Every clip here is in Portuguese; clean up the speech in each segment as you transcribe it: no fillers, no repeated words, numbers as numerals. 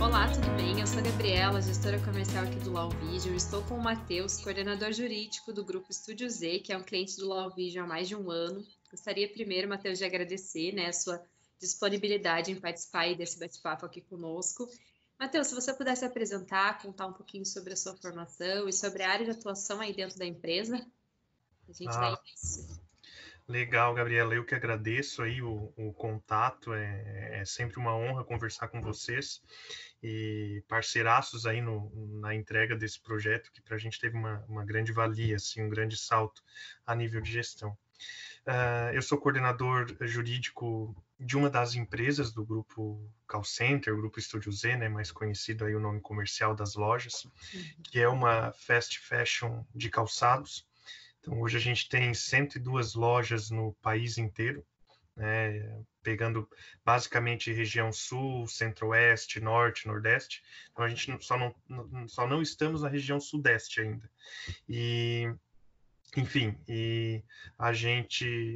Olá, tudo bem? Eu sou a Gabriela, gestora comercial aqui do LawVision. Estou com o Matheus, coordenador jurídico do Grupo Estúdio Z, que é um cliente do LawVision há mais de um ano. Gostaria primeiro, Matheus, de agradecer, a sua disponibilidade em participar aí desse bate-papo aqui conosco. Matheus, se você pudesse apresentar, contar um pouquinho sobre a sua formação e sobre a área de atuação aí dentro da empresa, a gente dá início. Legal, Gabriela, eu que agradeço aí o contato, é sempre uma honra conversar com vocês e parceiraços aí na entrega desse projeto, que para a gente teve uma grande valia, assim, um grande salto a nível de gestão. Eu sou coordenador jurídico de uma das empresas do grupo Call Center, o grupo Estúdio Z, né, mais conhecido aí o nome comercial das lojas, que é uma fast fashion de calçados. Então, hoje a gente tem 102 lojas no país inteiro, né, pegando basicamente região sul, centro-oeste, norte, nordeste. Então, a gente só não estamos na região sudeste ainda. E, enfim,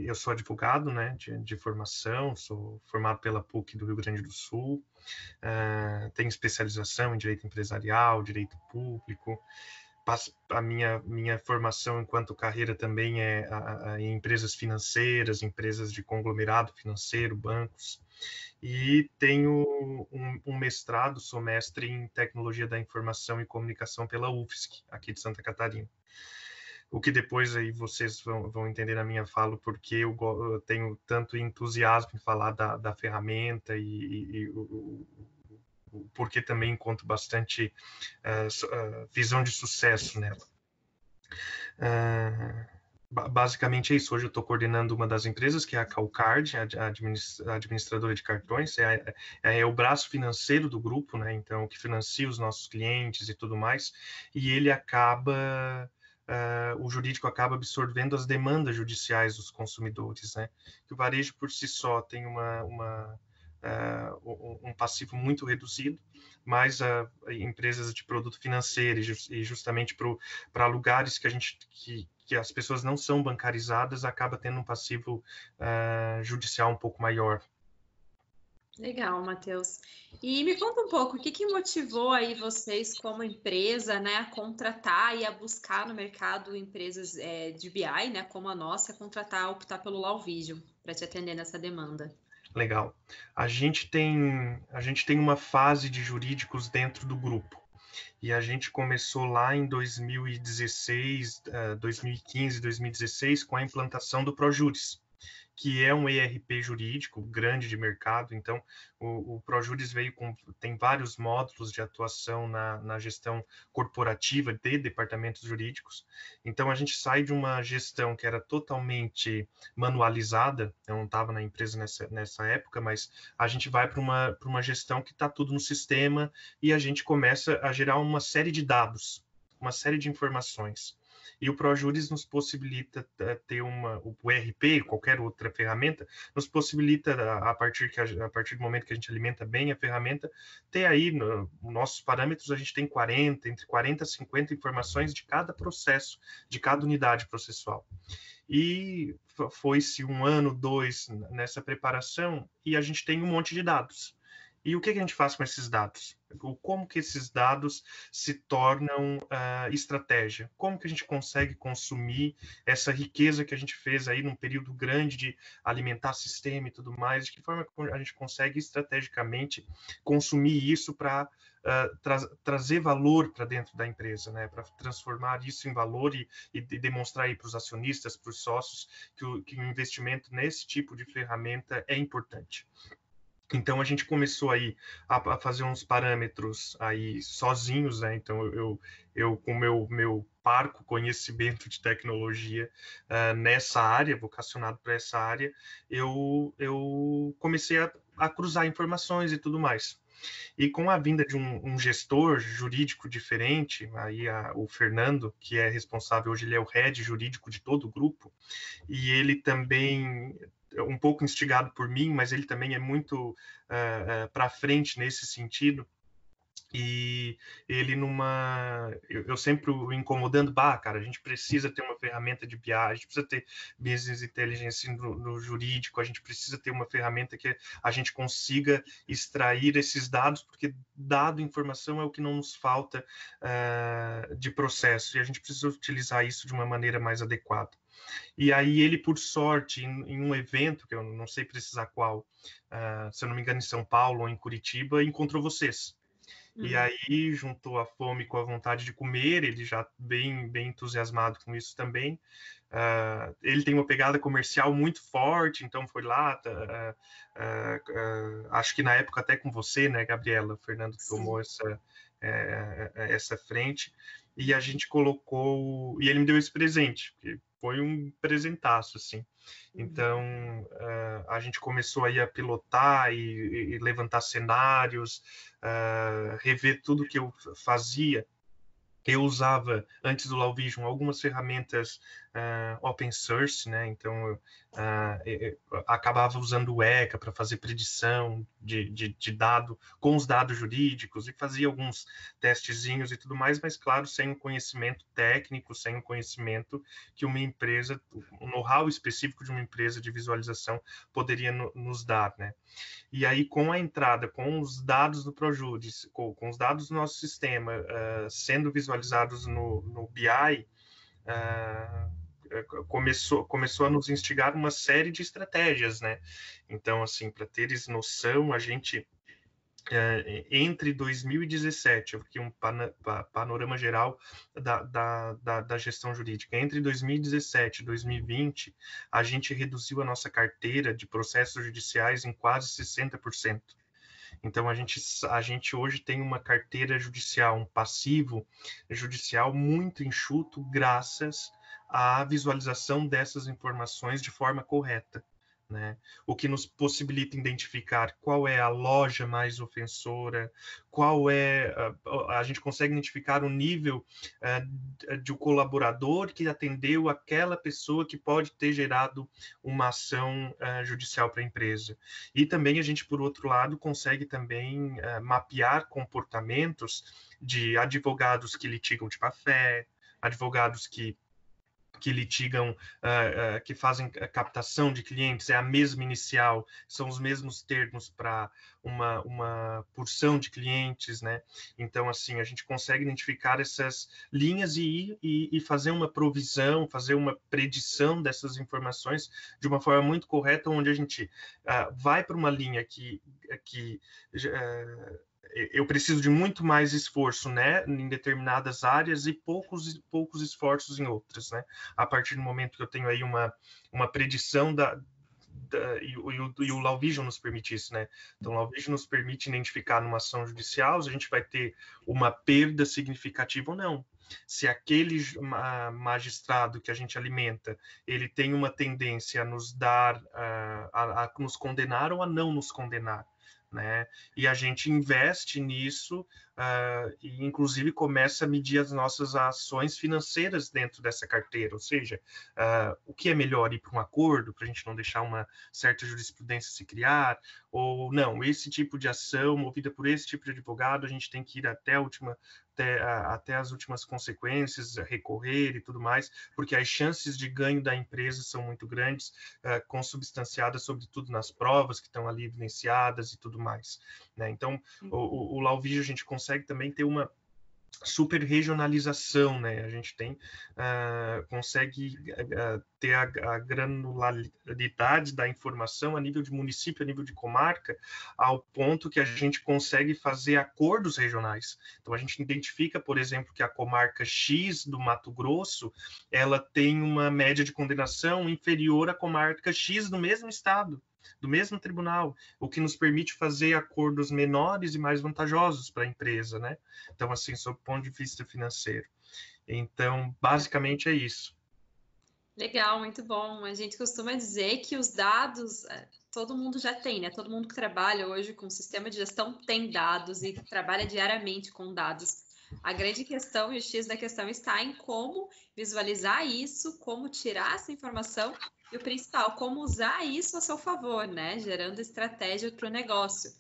eu sou advogado, né, de formação, sou formado pela PUC do Rio Grande do Sul, tenho especialização em direito empresarial, direito público. A minha formação enquanto carreira também é em empresas financeiras, empresas de conglomerado financeiro, bancos, e tenho um mestrado, sou mestre em tecnologia da informação e comunicação pela UFSC, aqui de Santa Catarina. O que depois aí vocês vão entender na minha fala, porque eu tenho tanto entusiasmo em falar da ferramenta e porque também encontro bastante visão de sucesso nela. Basicamente é isso. Hoje eu estou coordenando uma das empresas, que é a Calcard, a administradora de cartões, é o braço financeiro do grupo, né? Então, que financia os nossos clientes e tudo mais, e ele acaba... o jurídico acaba absorvendo as demandas judiciais dos consumidores, né? Que o varejo por si só tem um passivo muito reduzido, mas empresas de produto financeiro e justamente para lugares que as pessoas não são bancarizadas, acaba tendo um passivo judicial um pouco maior. Legal, Matheus. E me conta um pouco, o que motivou aí vocês como empresa, a contratar e a buscar no mercado empresas de BI, como a nossa, optar pelo LawVision para te atender nessa demanda? Legal. A gente tem uma fase de jurídicos dentro do grupo. E a gente começou lá em 2016, 2015, 2016, com a implantação do ProJuris, que é um ERP jurídico grande de mercado. Então, o ProJuris tem vários módulos de atuação na gestão corporativa de departamentos jurídicos. Então, a gente sai de uma gestão que era totalmente manualizada, eu não estava na empresa nessa época, mas a gente vai para uma gestão que está tudo no sistema e a gente começa a gerar uma série de dados, uma série de informações. E o ProJuris nos possibilita ter o ERP, qualquer outra ferramenta, nos possibilita, a partir do momento que a gente alimenta bem a ferramenta, ter aí, nossos parâmetros, a gente tem entre 40 e 50 informações de cada processo, de cada unidade processual. E foi-se 1 ano, 2 nessa preparação, e a gente tem um monte de dados. E o que a gente faz com esses dados? Como que esses dados se tornam estratégia? Como que a gente consegue consumir essa riqueza que a gente fez aí num período grande de alimentar sistema e tudo mais? De que forma a gente consegue estrategicamente consumir isso para trazer valor para dentro da empresa, né? Para transformar isso em valor e demonstrar aí para os acionistas, para os sócios, que o investimento nesse tipo de ferramenta é importante. Então a gente começou aí a fazer uns parâmetros aí sozinhos, né? Então eu com meu parco conhecimento de tecnologia nessa área, vocacionado para essa área, eu comecei a cruzar informações e tudo mais. E com a vinda de um gestor jurídico diferente, aí o Fernando, que é responsável hoje, ele é o head jurídico de todo o grupo, e ele também um pouco instigado por mim, mas ele também é muito para frente nesse sentido. E ele eu sempre o incomodando, cara, a gente precisa ter uma ferramenta de BI, a gente precisa ter business intelligence no jurídico, a gente precisa ter uma ferramenta que a gente consiga extrair esses dados, porque informação é o que não nos falta de processo, e a gente precisa utilizar isso de uma maneira mais adequada. E aí ele, por sorte, em um evento, que eu não sei precisar qual, se eu não me engano, em São Paulo ou em Curitiba, encontrou vocês. E aí juntou a fome com a vontade de comer, ele já bem entusiasmado com isso também. Ele tem uma pegada comercial muito forte, então foi lá, acho que na época até com você, né, Gabriela? O Fernando tomou essa frente, e a gente colocou, e ele me deu esse presente, que foi um presentaço, assim. Então, a gente começou aí a pilotar e levantar cenários, rever tudo que eu fazia. Eu usava, antes do LawVision, algumas ferramentas open source, né? Então, eu acabava usando o ECA para fazer predição de dado com os dados jurídicos e fazia alguns testezinhos e tudo mais, mas, claro, sem o conhecimento técnico, sem o conhecimento que uma empresa, o know-how específico de uma empresa de visualização poderia nos dar, né? E aí, com a entrada, com os dados do Projudice, com os dados do nosso sistema sendo visualizados no BI, começou a nos instigar uma série de estratégias, né? Então, assim, para teres noção, a gente, entre 2017, aqui um panorama geral da gestão jurídica, entre 2017 e 2020, a gente reduziu a nossa carteira de processos judiciais em quase 60%. Então, a gente hoje tem uma carteira judicial, um passivo judicial muito enxuto, graças à visualização dessas informações de forma correta, né? O que nos possibilita identificar qual é a loja mais ofensora, a gente consegue identificar o nível de um colaborador que atendeu aquela pessoa que pode ter gerado uma ação judicial para a empresa. E também a gente, por outro lado, consegue também mapear comportamentos de advogados que litigam de má-fé, advogados que litigam, que fazem captação de clientes, é a mesma inicial, são os mesmos termos para uma porção de clientes, né? Então, assim, a gente consegue identificar essas linhas e fazer uma provisão, fazer uma predição dessas informações de uma forma muito correta, onde a gente vai para uma linha que eu preciso de muito mais esforço, né, em determinadas áreas e poucos esforços em outras, né? A partir do momento que eu tenho aí uma predição e o LawVision nos permite isso, né? Então, o LawVision nos permite identificar numa ação judicial se a gente vai ter uma perda significativa ou não. Se aquele magistrado que a gente alimenta, ele tem uma tendência a nos dar, a nos condenar ou a não nos condenar, né? E a gente investe nisso e, inclusive, começa a medir as nossas ações financeiras dentro dessa carteira, ou seja, o que é melhor ir para um acordo, para a gente não deixar uma certa jurisprudência se criar, ou não, esse tipo de ação, movida por esse tipo de advogado, a gente tem que ir até as últimas consequências, recorrer e tudo mais, porque as chances de ganho da empresa são muito grandes, consubstanciadas sobretudo nas provas que estão ali evidenciadas e tudo mais, né? Então, o LawVision a gente consegue também ter uma super regionalização, né? A gente consegue ter a granularidade da informação a nível de município, a nível de comarca, ao ponto que a gente consegue fazer acordos regionais. Então, a gente identifica, por exemplo, que a comarca X do Mato Grosso, ela tem uma média de condenação inferior à comarca X do mesmo estado, do mesmo tribunal, o que nos permite fazer acordos menores e mais vantajosos para a empresa, né? Então, assim, sob o ponto de vista financeiro. Então, basicamente é isso. Legal, muito bom. A gente costuma dizer que os dados todo mundo já tem, né? Todo mundo que trabalha hoje com sistema de gestão tem dados e trabalha diariamente com dados. A grande questão e o X da questão está em como visualizar isso, como tirar essa informação e o principal, como usar isso a seu favor, né? Gerando estratégia para o negócio.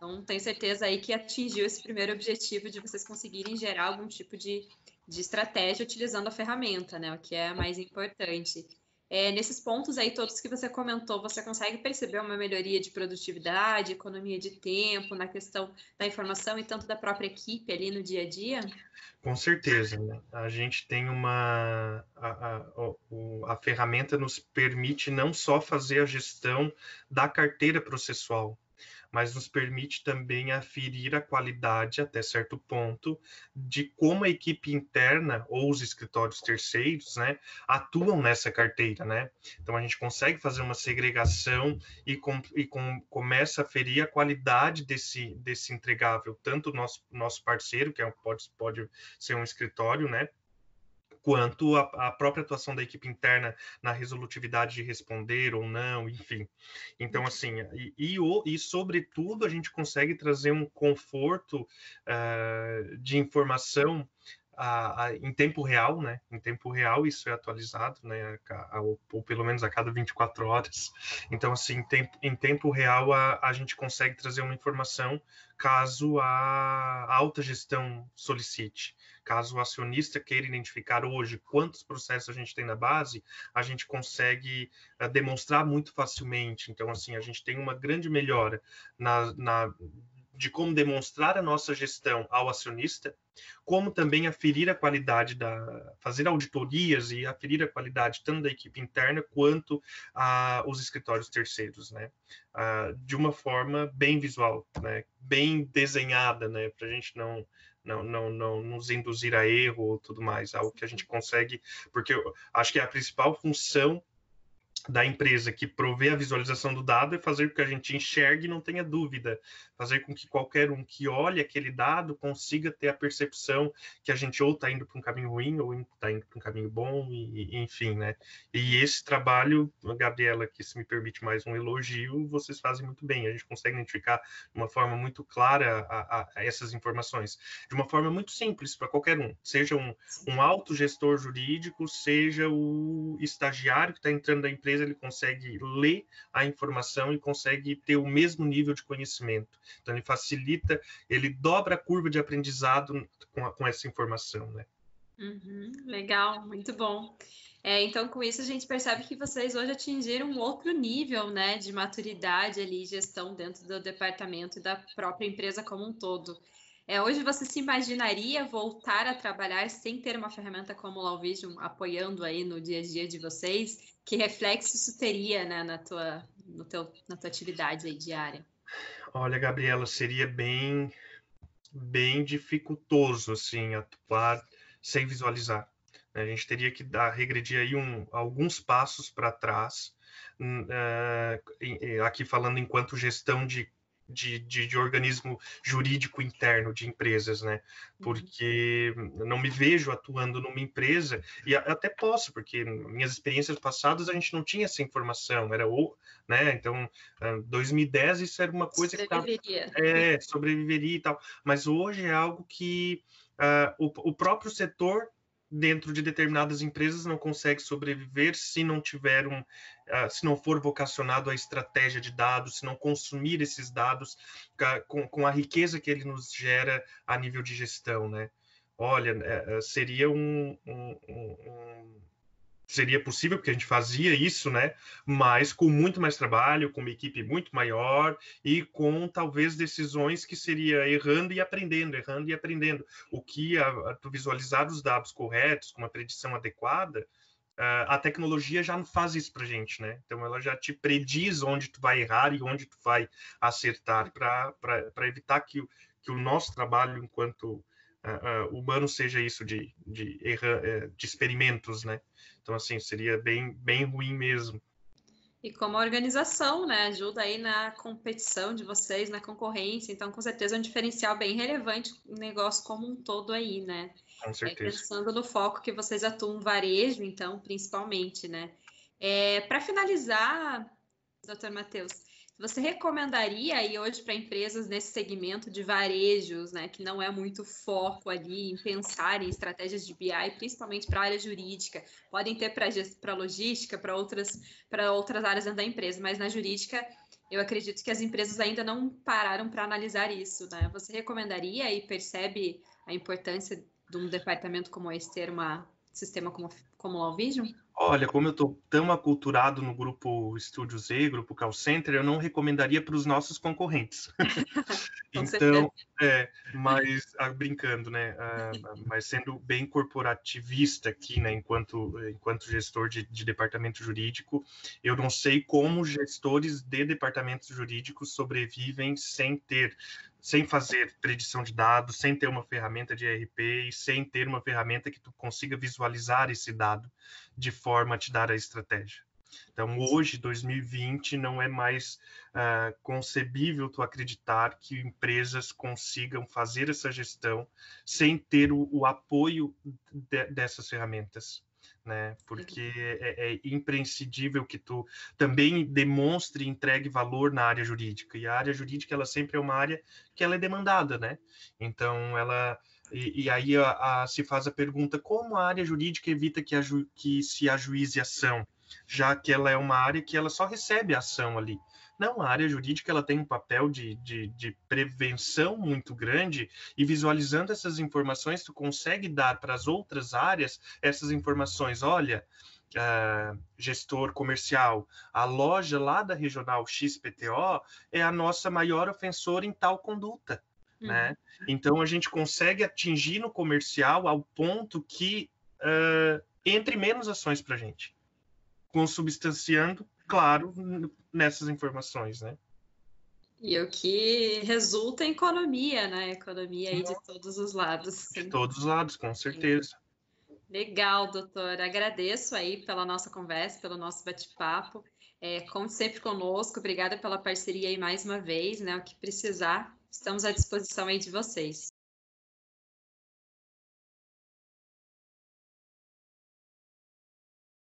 Então, tenho certeza aí que atingiu esse primeiro objetivo de vocês conseguirem gerar algum tipo de estratégia utilizando a ferramenta, né? O que é mais importante. Nesses pontos aí todos que você comentou, você consegue perceber uma melhoria de produtividade, economia de tempo, na questão da informação e tanto da própria equipe ali no dia a dia? Com certeza, né? A gente tem a ferramenta nos permite não só fazer a gestão da carteira processual, mas nos permite também aferir a qualidade, até certo ponto, de como a equipe interna ou os escritórios terceiros, né, atuam nessa carteira, né? Então a gente consegue fazer uma segregação e começa a aferir a qualidade desse entregável, tanto o nosso parceiro, que pode ser um escritório, né, quanto a própria atuação da equipe interna na resolutividade de responder ou não, enfim. Então, assim, sobretudo, a gente consegue trazer um conforto de informação em tempo real, né? Em tempo real isso é atualizado, né? Ou pelo menos a cada 24 horas. Então, assim, em tempo real a gente consegue trazer uma informação caso a alta gestão solicite. Caso o acionista queira identificar hoje quantos processos a gente tem na base, a gente consegue demonstrar muito facilmente. Então, assim, a gente tem uma grande melhora de como demonstrar a nossa gestão ao acionista, como também aferir a qualidade fazer auditorias e aferir a qualidade tanto da equipe interna quanto os escritórios terceiros, né? De uma forma bem visual, né? Bem desenhada, né? Para a gente não nos induzir a erro ou tudo mais, algo que a gente consegue, porque eu acho que a principal função da empresa que provê a visualização do dado é fazer com que a gente enxergue e não tenha dúvida, fazer com que qualquer um que olhe aquele dado consiga ter a percepção que a gente ou está indo para um caminho ruim ou está indo para um caminho bom, enfim, né? E esse trabalho, Gabriela, que se me permite mais um elogio, vocês fazem muito bem, a gente consegue identificar de uma forma muito clara a essas informações, de uma forma muito simples para qualquer um, seja um alto gestor jurídico, seja o estagiário que está entrando na empresa, ele consegue ler a informação e consegue ter o mesmo nível de conhecimento. Então, ele facilita, ele dobra a curva de aprendizado com essa informação, né? Legal, muito bom. Então, com isso, a gente percebe que vocês hoje atingiram um outro nível, né, de maturidade ali, gestão dentro do departamento e da própria empresa como um todo. Hoje você se imaginaria voltar a trabalhar sem ter uma ferramenta como o LawVision apoiando aí no dia a dia de vocês? Que reflexo isso teria, né, na tua atividade aí diária? Olha, Gabriela, seria bem dificultoso, assim, atuar sem visualizar. A gente teria que regredir aí alguns passos para trás, aqui falando enquanto gestão de organismo jurídico interno de empresas, né? Porque não me vejo atuando numa empresa, e até posso, porque minhas experiências passadas a gente não tinha essa informação, né? Então, 2010 isso era uma coisa que sobreviveria e tal, mas hoje é algo que o próprio setor dentro de determinadas empresas não consegue sobreviver se não tiver se não for vocacionado à estratégia de dados, se não consumir esses dados com a riqueza que ele nos gera a nível de gestão, né? Olha, seria seria possível, porque a gente fazia isso, né? Mas com muito mais trabalho, com uma equipe muito maior e com talvez decisões que seria errando e aprendendo. O que visualizar os dados corretos, com uma predição adequada, a tecnologia já não faz isso para a gente, né? Então ela já te prediz onde tu vai errar e onde tu vai acertar para evitar que o nosso trabalho enquanto humano seja isso de experimentos, né? Então, assim, seria bem ruim mesmo. E como a organização, né, ajuda aí na competição de vocês, na concorrência, então com certeza é um diferencial bem relevante o negócio como um todo aí, né? Com certeza. Pensando no foco que vocês atuam varejo, então, principalmente, né? Para finalizar, Dr. Matheus, você recomendaria aí hoje para empresas nesse segmento de varejos, né, que não é muito foco ali em pensar em estratégias de BI, principalmente para a área jurídica, podem ter para logística, para outras áreas dentro da empresa, mas na jurídica, eu acredito que as empresas ainda não pararam para analisar isso, né? Você recomendaria e percebe a importância de um departamento como esse ter um sistema como o Law Vision? Olha, como eu estou tão aculturado no grupo Estúdio Z, grupo Call Center, eu não recomendaria para os nossos concorrentes. Com certeza. Então, mas brincando, né? Mas sendo bem corporativista aqui, né? Enquanto gestor de departamento jurídico, eu não sei como gestores de departamentos jurídicos sobrevivem sem fazer predição de dados, sem ter uma ferramenta de ERP e sem ter uma ferramenta que tu consiga visualizar esse dado de forma a te dar a estratégia. Então, hoje, 2020, não é mais concebível tu acreditar que empresas consigam fazer essa gestão sem ter o apoio dessas ferramentas, né? Porque é imprescindível que tu também demonstre e entregue valor na área jurídica. E a área jurídica, ela sempre é uma área que ela é demandada, né? Então, E aí se faz a pergunta, como a área jurídica evita que se ajuize ação, já que ela é uma área que ela só recebe ação ali? Não, a área jurídica ela tem um papel de prevenção muito grande e visualizando essas informações, tu consegue dar para as outras áreas essas informações. Olha, gestor comercial, a loja lá da regional XPTO é a nossa maior ofensora em tal conduta. Né? Então a gente consegue atingir no comercial ao ponto que entre menos ações para a gente, consubstanciando, claro, nessas informações, né? E o que resulta em economia, né? Economia aí de todos os lados. De todos os lados, com certeza. Legal, doutor. Agradeço aí pela nossa conversa, pelo nosso bate-papo. Conte sempre conosco. Obrigada pela parceria aí mais uma vez, né? O que precisar, estamos à disposição aí de vocês.